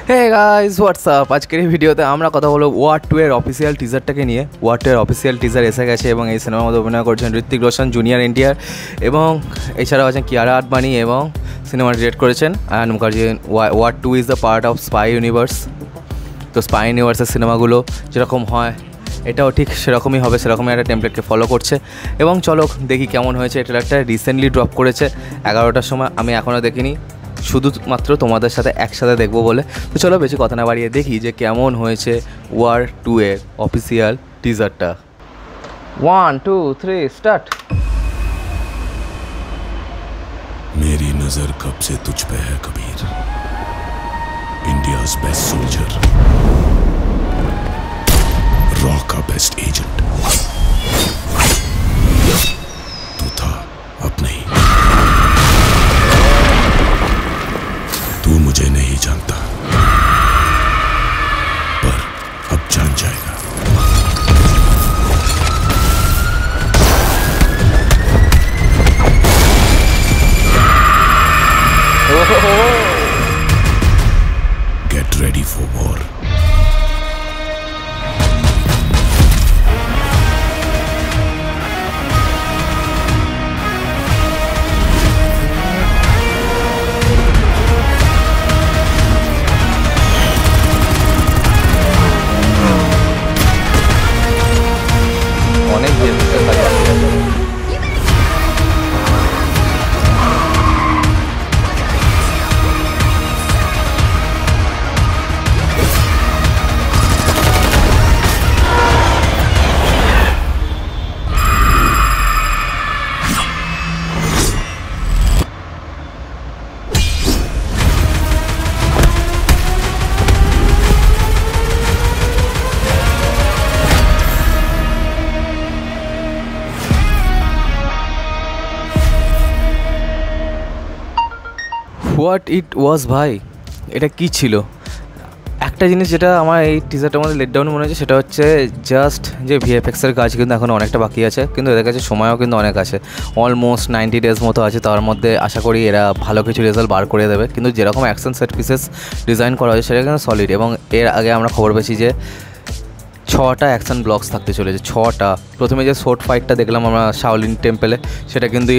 Hey guys WhatsApp, আজকের এই ভিডিওতে আমরা কথা বলবো ওয়ার 2 এর অফিসিয়াল টিজারটাকে নিয়ে। ওয়ার 2 এর অফিসিয়াল টিজার এসে গেছে এবং এই সিনেমার মধ্যে অভিনয় করছেন ঋত্বিক রোশন, জুনিয়র এনটিআর এবং এছাড়াও আছেন কিয়ারা আদবানি এবং সিনেমা ডিরেক্ট করেছেন Ayan Mukherjee. War 2 is the part of spy universe. তো স্পাই ইউনিভার্সের সিনেমাগুলো যেরকম হয় এটাও ঠিক সেরকমই হবে, সেরকমই একটা টেমপ্লেটকে ফলো করছে। এবং চলো দেখি কেমন হয়েছে। এই ট্রেলারটা রিসেন্টলি ড্রপ করেছে 11টার সময়, আমি এখনও দেখিনি, শুধুমাত্র তোমাদের সাথে একসাথে দেখবো বলে। তো চলো বেশি কথা না বাড়িয়ে দেখি যে কেমন হয়েছে ওয়ার 2 এর অফিসিয়াল টিজারটা। 1 2 3 স্টার্ট। मेरी नजर कब से तुझ पे है Kabir, India's best soldier, raw का बेस्ट एजेंट। तू था अब नहीं, तू मुझे नहीं जानता पर अब जान जाएगा। Get ready for war. অনেক বেশি কাজ আছে। হোয়াট ইট ওয়াজ ভাই, এটা কি ছিল? একটা জিনিস যেটা আমার এই টিজারটার মধ্যে লেট ডাউন মনে হচ্ছে সেটা হচ্ছে জাস্ট যে ভিএফএক্সের কাজ কিন্তু এখন অনেকটা বাকি আছে, কিন্তু এদের কাছে সময়ও কিন্তু অনেক আছে, অলমোস্ট 90 ডেজ মতো আছে। তার মধ্যে আশা করি এরা ভালো কিছু রেজাল্ট বার করে দেবে। কিন্তু যেরকম অ্যাকশন সেট পিসেস ডিজাইন করা হয়েছে সেটা কিন্তু সলিড। এবং এর আগে আমরা খবর পেয়েছি যে 6টা অ্যাকশন ব্লকস থাকতে চলেছে, 6টা। প্রথমে যে শর্ট ফাইটটা দেখলাম আমরা শাওলিন টেম্পেলে, সেটা কিন্তু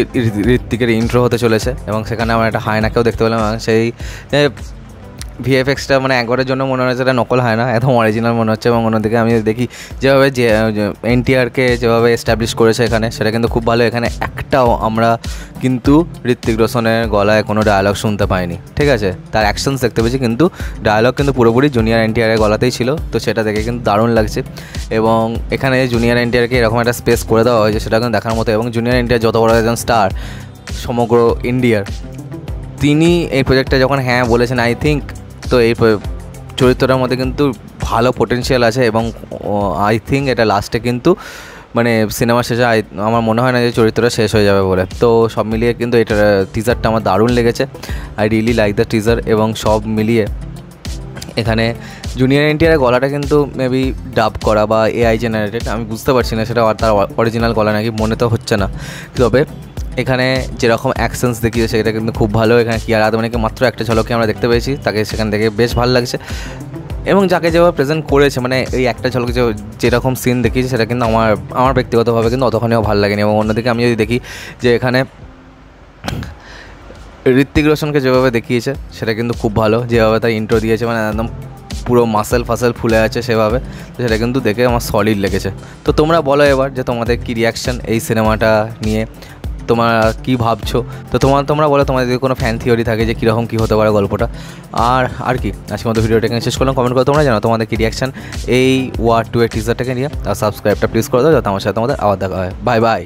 ঋত্বিকের ইন্ট্রো হতে চলেছে এবং সেখানে আমরা একটা হায়নাকেও দেখতে পেলাম। সেই ভিএফএক্সটা মানে একবারের জন্য মনে হচ্ছে এটা নকল হয় না, একদম অরিজিনাল মনে হচ্ছে। এবং অন্যদিকে আমি দেখি যেভাবে যে এনটিআরকে যেভাবে এস্টাবলিশ করেছে এখানে, সেটা কিন্তু খুব ভালো। এখানে একটাও আমরা কিন্তু ঋত্বিক রোশনের গলায় কোনো ডায়ালগ শুনতে পাইনি, ঠিক আছে? তার অ্যাকশনস দেখতে পেয়েছি, কিন্তু ডায়ালগ কিন্তু পুরোপুরি জুনিয়র এনটিআরের গলাতেই ছিল। তো সেটা দেখে কিন্তু দারুণ লাগছে। এবং এখানে জুনিয়র এনটিআরকে এরকম একটা স্পেস করে দেওয়া হয়েছে, সেটা কিন্তু দেখার মতো। এবং জুনিয়র এনটিআর যত বড় একজন স্টার সমগ্র ইন্ডিয়ার, তিনি এই প্রজেক্টটা যখন হ্যাঁ বলেছেন, আই থিঙ্ক তো এই চরিত্রটার মধ্যে কিন্তু ভালো পোটেনশিয়াল আছে। এবং আই থিঙ্ক এটা লাস্টে কিন্তু মানে সিনেমা শেষে আমার মনে হয় না যে চরিত্রটা শেষ হয়ে যাবে বলে। তো সব মিলিয়ে কিন্তু এটা টিজারটা আমার দারুণ লেগেছে। I really like the teaser. এবং সব মিলিয়ে এখানে জুনিয়র এনটিআরের গলাটা কিন্তু মেবি ডাব করা বা এআই জেনারেটেড, আমি বুঝতে পারছি না সেটা তার অরিজিনাল গলা নাকি, মনে তো হচ্ছে না। তবে এখানে যেরকম অ্যাকশনস দেখিয়েছে সেটা কিন্তু খুব ভালো। এখানে কিয়ারা আদবানিকে মাত্র একটা ঝলকে আমরা দেখতে পেয়েছি, তাকে সেখান থেকে বেশ ভালো লাগছে। এবং যাকে যেভাবে প্রেজেন্ট করেছে, মানে এই একটা ঝলকে যেরকম সিন দেখিয়েছে সেটা কিন্তু আমার ব্যক্তিগতভাবে কিন্তু অতখানিও ভালো লাগেনি। এবং অন্যদিকে আমি যদি দেখি যে এখানে ঋত্বিক রোশনকে যেভাবে দেখিয়েছে সেটা কিন্তু খুব ভালো, যেভাবে তার ইন্ট্রো দিয়েছে, মানে একদম পুরো মাসেল ফুলে আছে সেভাবে। তো সেটা কিন্তু দেখে আমার সলিড লেগেছে। তো তোমরা বলো এবার যে তোমাদের কী রিয়াকশান এই সিনেমাটা নিয়ে, তোমরা কী ভাবছো? তো তোমরা বলো তোমাদের যদি কোনো ফ্যান থিওরি থাকে যে কীরকম কী হতে পারে গল্পটা। আর কি আজকের মতো ভিডিওটা এখানে শেষ করলাম। কমেন্ট করে তোমরা জানো তোমাদের কী রিয়াকশান এই ওয়ার 2 এর টিজারটাকে নিয়ে। আর সাবস্ক্রাইবটা প্লিজ করে দাও যাতে আমার সাথে তোমাদের আবার দেখা হয়। Bye bye.